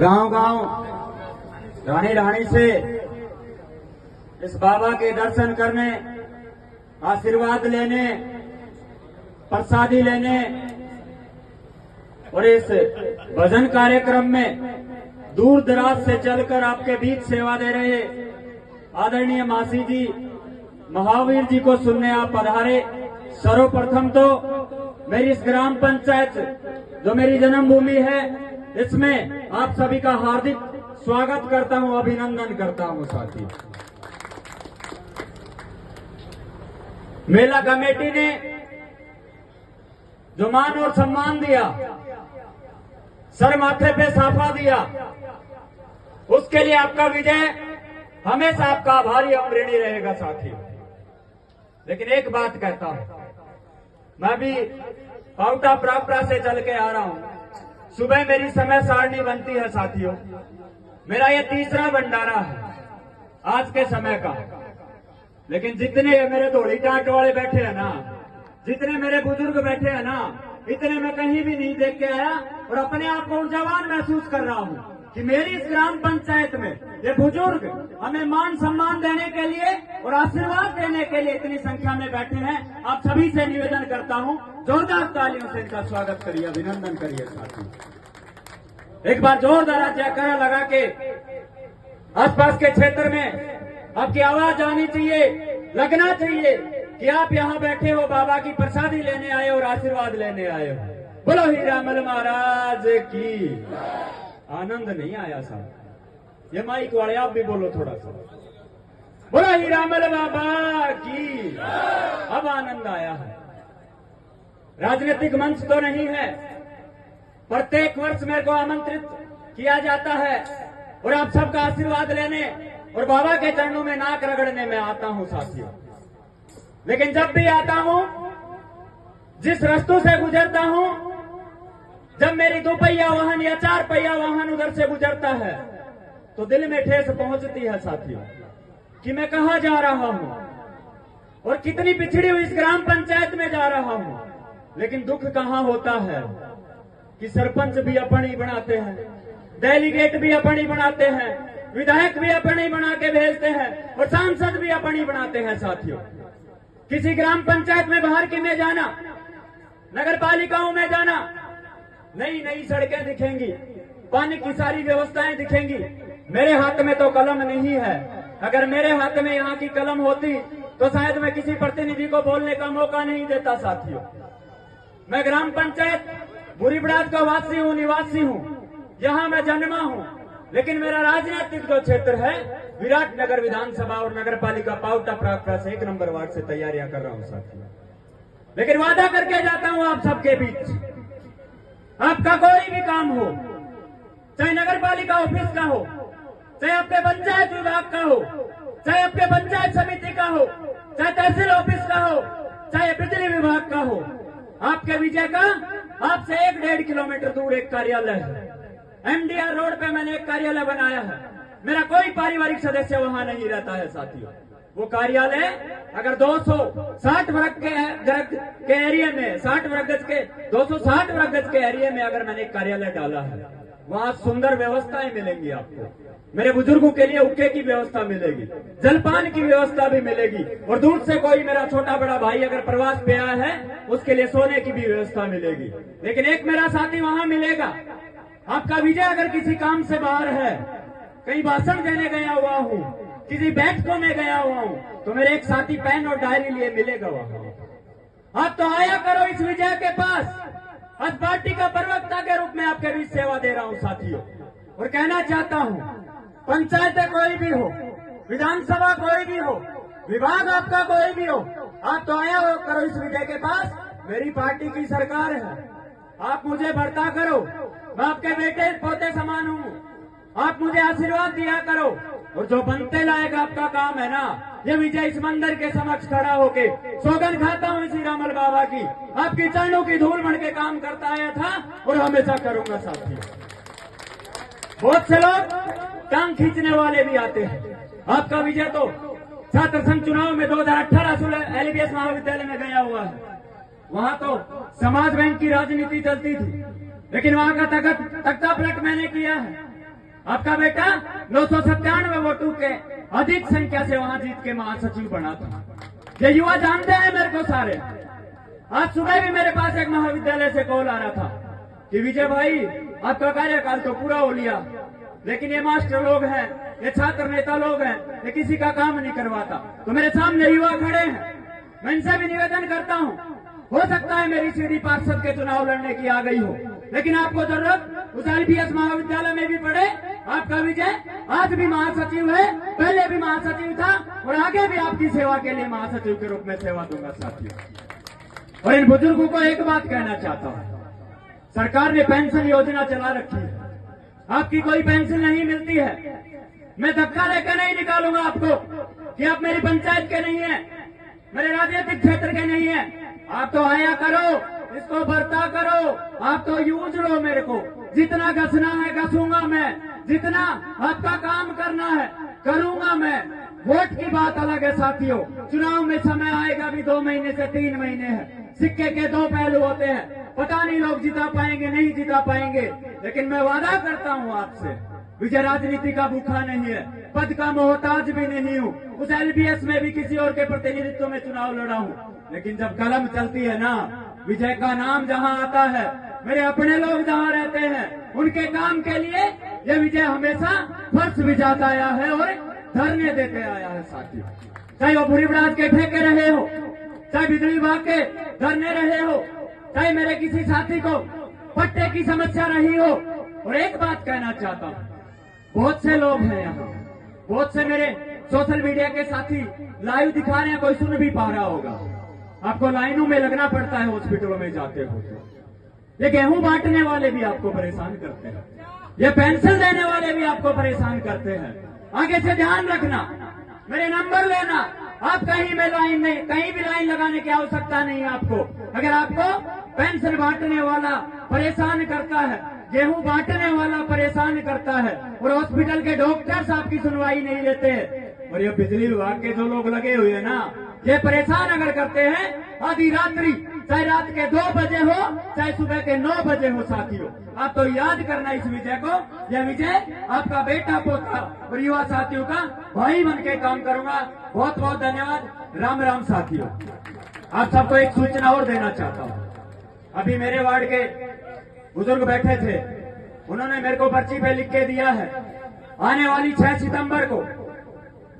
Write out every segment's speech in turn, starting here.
गांव गांव रानी रानी से इस बाबा के दर्शन करने, आशीर्वाद लेने, प्रसादी लेने और इस भजन कार्यक्रम में दूर दराज से चलकर आपके बीच सेवा दे रहे आदरणीय मासी जी, महावीर जी को सुनने आप पधारे। सर्वप्रथम तो मेरी इस ग्राम पंचायत जो मेरी जन्मभूमि है, इसमें आप सभी का हार्दिक स्वागत करता हूं, अभिनंदन करता हूं। साथी, मेला कमेटी ने जो मान और सम्मान दिया, सर माथे पे साफा दिया, उसके लिए आपका विजय हमेशा आपका आभारी और ऋणी रहेगा साथी। लेकिन एक बात कहता हूं, मैं भी पाउटा प्रापरा से चल के आ रहा हूं। सुबह मेरी समय सारणी बनती है साथियों। मेरा ये तीसरा भंडारा है आज के समय का। लेकिन जितने मेरे धोड़ी टाट वाले बैठे हैं ना, जितने मेरे बुजुर्ग बैठे हैं ना, इतने मैं कहीं भी नहीं देख के आया और अपने आप को ऊर्जावान महसूस कर रहा हूं कि मेरी इस ग्राम पंचायत में ये बुजुर्ग हमें मान सम्मान देने के लिए और आशीर्वाद देने के लिए इतनी संख्या में बैठे हैं। आप सभी से निवेदन करता हूं, जोरदार तालियों से इनका स्वागत करिए, अभिनंदन करिए साथी। एक बार जोरदार जयकारा लगा के आसपास के क्षेत्र में आपकी आवाज आनी चाहिए, लगना चाहिए कि आप यहाँ बैठे हो, बाबा की प्रसादी लेने आए और आशीर्वाद लेने आए हो। बोलो हीरामल महाराज की। आनंद नहीं आया साहब? ये माइक वाले आप भी बोलो थोड़ा सा। बोलो हीरामल बाबा की। अब आनंद आया है। राजनीतिक मंच तो नहीं है, प्रत्येक वर्ष मेरे को आमंत्रित किया जाता है और आप सबका आशीर्वाद लेने और बाबा के चरणों में नाक रगड़ने में आता हूं साथियों। लेकिन जब भी आता हूं, जिस रास्तों से गुजरता हूं, जब मेरी 2 पहिया वाहन या 4 पहिया वाहन उधर से गुजरता है, तो दिल में ठेस पहुंचती है साथियों कि मैं कहां जा रहा हूं और कितनी पिछड़ी हुई इस ग्राम पंचायत में जा रहा हूं। लेकिन दुख कहां होता है कि सरपंच भी अपन ही बनाते हैं, डेलीगेट भी अपन ही बनाते हैं, विधायक भी अपन ही बना के भेजते हैं और सांसद भी अपन ही बनाते हैं साथियों। किसी ग्राम पंचायत में बाहर की में जाना, नगर पालिकाओं में जाना, नई नई सड़कें दिखेंगी, पानी की सारी व्यवस्थाएं दिखेंगी। मेरे हाथ में तो कलम नहीं है। अगर मेरे हाथ में यहाँ की कलम होती तो शायद मैं किसी प्रतिनिधि को बोलने का मौका नहीं देता साथियों। मैं ग्राम पंचायत बुरी बड़ात का वासी हूँ, निवासी हूँ, यहाँ मैं जन्मा हूँ। लेकिन मेरा राजनीतिक जो क्षेत्र है, विराटनगर विधानसभा और नगर पालिका पाउटा प्रापरा से 1 नंबर वार्ड से तैयारियां कर रहा हूं साथियों। लेकिन वादा करके जाता हूं आप सबके बीच, आपका कोई भी काम हो, चाहे नगर पालिका ऑफिस का हो, चाहे आपके पंचायत विभाग का हो, चाहे आपके पंचायत समिति का हो, चाहे तहसील ऑफिस का हो, चाहे बिजली विभाग का हो, आपके विजय का आपसे 1-1.5 किलोमीटर दूर एक कार्यालय है। MDR रोड पे मैंने एक कार्यालय बनाया है। मेरा कोई पारिवारिक सदस्य वहां नहीं रहता है साथियों। वो कार्यालय अगर 260 वर्ग के एरिया में, 60 वर्ग गज के 260 वर्ग गज के एरिया में अगर मैंने एक कार्यालय डाला है, वहां सुंदर व्यवस्थाएं मिलेंगी आपको। मेरे बुजुर्गों के लिए उक्के की व्यवस्था मिलेगी, जलपान की व्यवस्था भी मिलेगी और दूर से कोई मेरा छोटा बड़ा भाई अगर प्रवास पे आया है, उसके लिए सोने की भी व्यवस्था मिलेगी। लेकिन एक मेरा साथी वहां मिलेगा। आपका विजय अगर किसी काम से बाहर है, कहीं भाषण देने गया हुआ हूँ, किसी बैठकों में गया हुआ हूँ, तो मेरे एक साथी पेन और डायरी लिए मिलेगा वहां। आप तो आया करो इस विजय के पास। आज पार्टी का प्रवक्ता के रूप में आपके बीच सेवा दे रहा हूँ साथियों। और कहना चाहता हूँ, पंचायत कोई भी हो, विधानसभा कोई भी हो, विभाग आपका कोई भी हो, आप तो आया करो इस विजय के पास। मेरी पार्टी की सरकार है, आप मुझे बर्ता करो, मैं आपके बेटे पोते समान हूँ, आप मुझे आशीर्वाद दिया करो। और जो बनते लायक आपका काम है ना, ये विजय इस मंदिर के समक्ष खड़ा होके सौगंध खाता हूँ श्री रामल बाबा की, आपकी चरणों की धूल बन के काम करता आया था और हमेशा करूंगा साथियों। बहुत से लोग टांग खींचने वाले भी आते हैं। आपका विजय तो छात्र संघ चुनाव में 2018 LBS महाविद्यालय में गया हुआ है। वहां तो समाज बैंक की राजनीति चलती थी, लेकिन वहां का तख्ता पलट मैंने किया है। आपका बेटा 997 वोटों के अधिक संख्या से वहां जीत के महासचिव बना था। ये युवा जानते हैं मेरे को सारे। आज सुबह भी मेरे पास एक महाविद्यालय से कॉल आ रहा था कि विजय भाई आपका कार्यकाल तो पूरा हो लिया, लेकिन ये मास्टर लोग हैं, ये छात्र नेता लोग हैं, ये किसी का काम नहीं करवाता। तो मेरे सामने युवा खड़े हैं, मैं इनसे भी निवेदन करता हूं, हो सकता है मेरी सीधी पार्षद के चुनाव लड़ने की आ गई हो, लेकिन आपको जरूरत उस LBS महाविद्यालय में भी पड़े। आपका विजय आज भी महासचिव है, पहले भी महासचिव था और आगे भी आपकी सेवा के लिए महासचिव के रूप में सेवा दूंगा साथियों। और इन बुजुर्गों को एक बात कहना चाहता हूं, सरकार ने पेंशन योजना चला रखी है, आपकी कोई पेंशन नहीं मिलती है। मैं धक्का देकर नहीं निकालूंगा आपको कि आप मेरी पंचायत के नहीं है, मेरे राजनीतिक क्षेत्र के नहीं है। आप तो आया करो, इसको बर्ता करो, आप तो यूज लो मेरे को। जितना घसना है घसूंगा मैं, जितना आपका काम करना है करूंगा मैं। वोट की बात अलग है साथियों, चुनाव में समय आएगा भी 2 महीने से 3 महीने है। सिक्के के 2 पहलू होते हैं, पता नहीं लोग जिता पाएंगे नहीं जिता पाएंगे, लेकिन मैं वादा करता हूं आपसे, विजय राजनीति का भूखा नहीं है, पद का मोहताज भी नहीं हूं। उस LBS में भी किसी और के प्रतिनिधित्व में चुनाव लड़ा हूं, लेकिन जब कलम चलती है ना, विजय का नाम जहां आता है, मेरे अपने लोग जहां रहते हैं, उनके काम के लिए ये विजय हमेशा फर्श भिजाता आया है और धरने देते आया है साथियों। चाहे वो बुरी बराज के ठेके रहे हो, चाहे बिजली विभाग के धरने रहे हो, चाहे मेरे किसी साथी को पट्टे की समस्या रही हो। और एक बात कहना चाहता हूं, बहुत से लोग हैं यहाँ, बहुत से मेरे सोशल मीडिया के साथी लाइव दिखा रहे हैं, कोई सुन भी पा रहा होगा। आपको लाइनों में लगना पड़ता है हॉस्पिटलों में जाते हो। ये गेहूं बांटने वाले भी आपको परेशान करते हैं, ये पेंशन देने वाले भी आपको परेशान करते हैं। आगे से ध्यान रखना, मेरे नंबर लेना, आप कहीं में लाइन नहीं, कहीं भी लाइन लगाने की आवश्यकता नहीं है आपको। अगर आपको पेंशन बांटने वाला परेशान करता है, गेहूं बांटने वाला परेशान करता है और हॉस्पिटल के डॉक्टर्स आपकी सुनवाई नहीं लेते, और ये बिजली विभाग के जो लोग लगे हुए हैं ना, ये परेशान अगर करते हैं आधी रात्रि, चाहे रात के 2 बजे हो चाहे सुबह के 9 बजे हो साथियों, आप तो याद करना इस विजय को। यह विजय आपका बेटा पोता और युवा साथियों का भाई बन के काम करूंगा। बहुत बहुत धन्यवाद। राम राम साथियों। आप सबको एक सूचना और देना चाहता हूं। अभी मेरे वार्ड के बुजुर्ग बैठे थे, उन्होंने मेरे को पर्ची पे लिख के दिया है, आने वाली 6 सितंबर को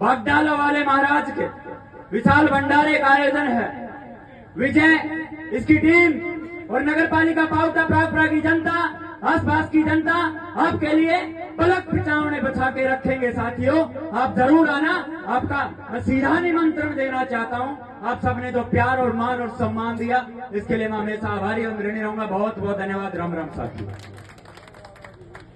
बागडाला वाले महाराज के विशाल भंडारे का आयोजन है। विजय, इसकी टीम और नगर पालिका पाउटा प्रागपुरा की जनता, आसपास की जनता आपके लिए पलक पिछावने बचा के रखेंगे साथियों। आप जरूर आना। आपका मैं सीधा निमंत्रण देना चाहता हूं। आप सबने जो प्यार और मान और सम्मान दिया, इसके लिए मैं हमेशा आभारी और ऋणी रहूंगा। बहुत बहुत धन्यवाद। राम राम साथियों।